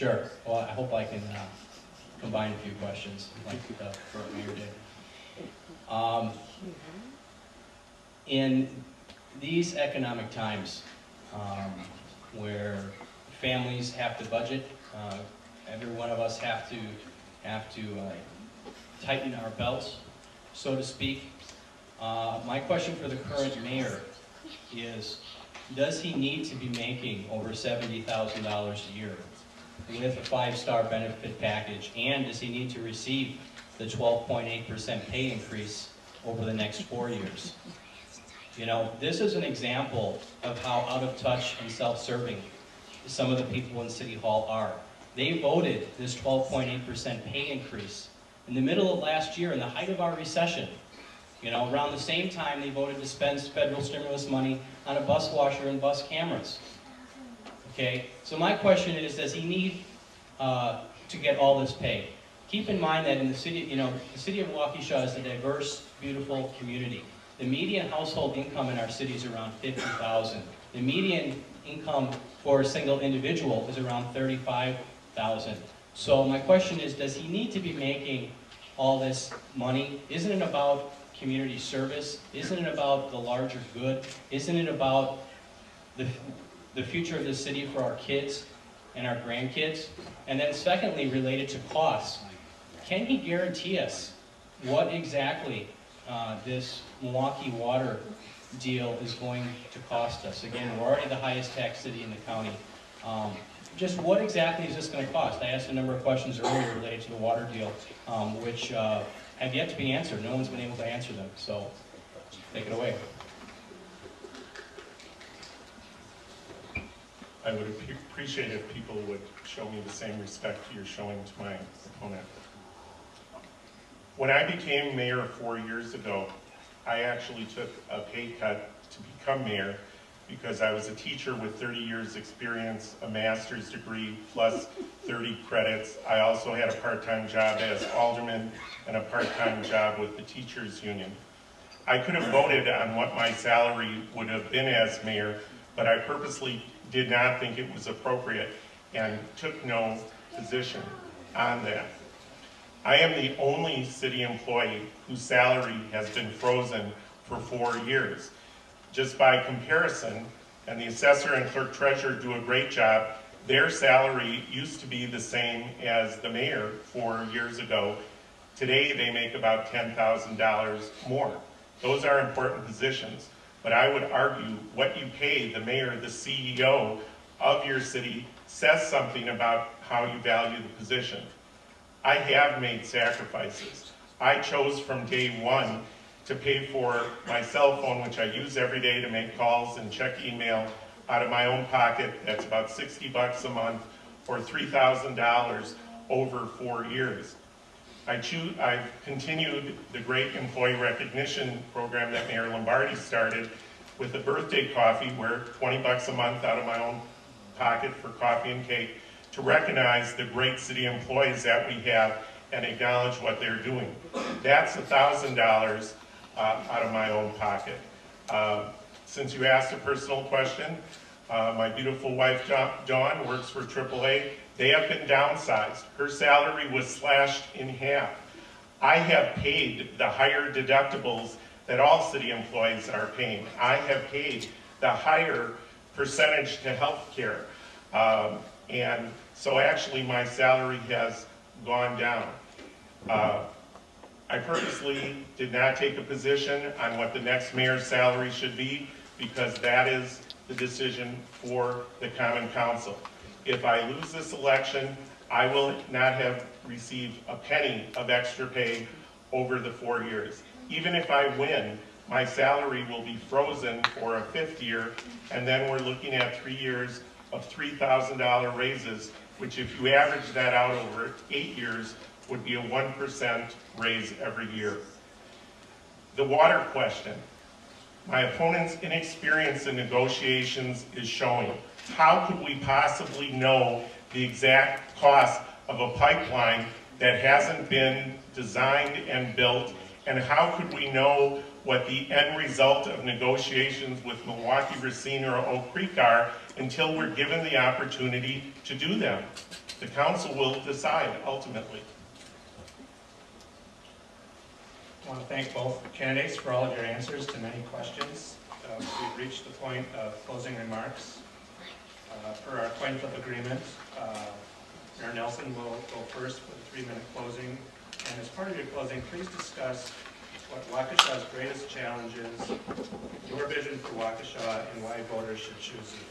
Sure. Well, I hope I can combine a few questions like the current mayor did. In these economic times where families have to budget, every one of us have to tighten our belts, so to speak. My question for the current mayor is, does he need to be making over $70,000 a year with a 5-star benefit package, and does he need to receive the 12.8% pay increase over the next 4 years? You know, this is an example of how out of touch and self-serving some of the people in City Hall are. They voted this 12.8% pay increase in the middle of last year, in the height of our recession. You know, around the same time they voted to spend federal stimulus money on a bus washer and bus cameras. Okay, so my question is, does he need to get all this pay? Keep in mind that in the city, you know, the city of Waukesha is a diverse, beautiful community. The median household income in our city is around $50,000. The median income for a single individual is around $35,000. So my question is, does he need to be making all this money? Isn't it about community service? Isn't it about the larger good? Isn't it about the future of the city for our kids and our grandkids? And then secondly, related to costs, can he guarantee us what exactly this Milwaukee water deal is going to cost us? Again, we're already the highest tax city in the county. Just what exactly is this going to cost? I asked a number of questions earlier related to the water deal, which have yet to be answered. No one's been able to answer them, so take it away. I would appreciate if people would show me the same respect you're showing to my opponent. When I became mayor 4 years ago, I actually took a pay cut to become mayor because I was a teacher with 30 years experience, a master's degree, plus 30 credits. I also had a part-time job as alderman and a part-time job with the teachers union. I could have voted on what my salary would have been as mayor, but I purposely did not think it was appropriate and took no position on that. I am the only city employee whose salary has been frozen for 4 years. Just by comparison, and the assessor and clerk treasurer do a great job, their salary used to be the same as the mayor 4 years ago. Today they make about $10,000 more. Those are important positions, but I would argue what you pay the mayor, the CEO of your city, says something about how you value the position. I have made sacrifices. I chose from day one to pay for my cell phone, which I use every day to make calls and check email, out of my own pocket. That's about $60 a month, or $3,000 over 4 years. I've continued the great employee recognition program that Mayor Lombardi started with the birthday coffee, where $20 a month out of my own pocket for coffee and cake, to recognize the great city employees that we have and acknowledge what they're doing. That's $1,000 out of my own pocket. Since you asked a personal question, my beautiful wife Dawn works for AAA. They have been downsized. Her salary was slashed in half. I have paid the higher deductibles that all city employees are paying. I have paid the higher percentage to health care. And so actually my salary has gone down. I purposely did not take a position on what the next mayor's salary should be, because that is the decision for the Common Council. If I lose this election, I will not have received a penny of extra pay over the 4 years. Even if I win, my salary will be frozen for a 5th year, and then we're looking at 3 years of $3,000 raises, which if you average that out over 8 years, would be a 1% raise every year. The water question. My opponent's inexperience in negotiations is showing. How could we possibly know the exact cost of a pipeline that hasn't been designed and built? And how could we know what the end result of negotiations with Milwaukee, Racine, or Oak Creek are until we're given the opportunity to do them? The council will decide ultimately. I want to thank both candidates for all of your answers to many questions. We've reached the point of closing remarks. Per our Coin Flip agreement, Mayor Nelson will go first for the 3-minute closing. And as part of your closing, please discuss what Waukesha's greatest challenge is, your vision for Waukesha, and why voters should choose you.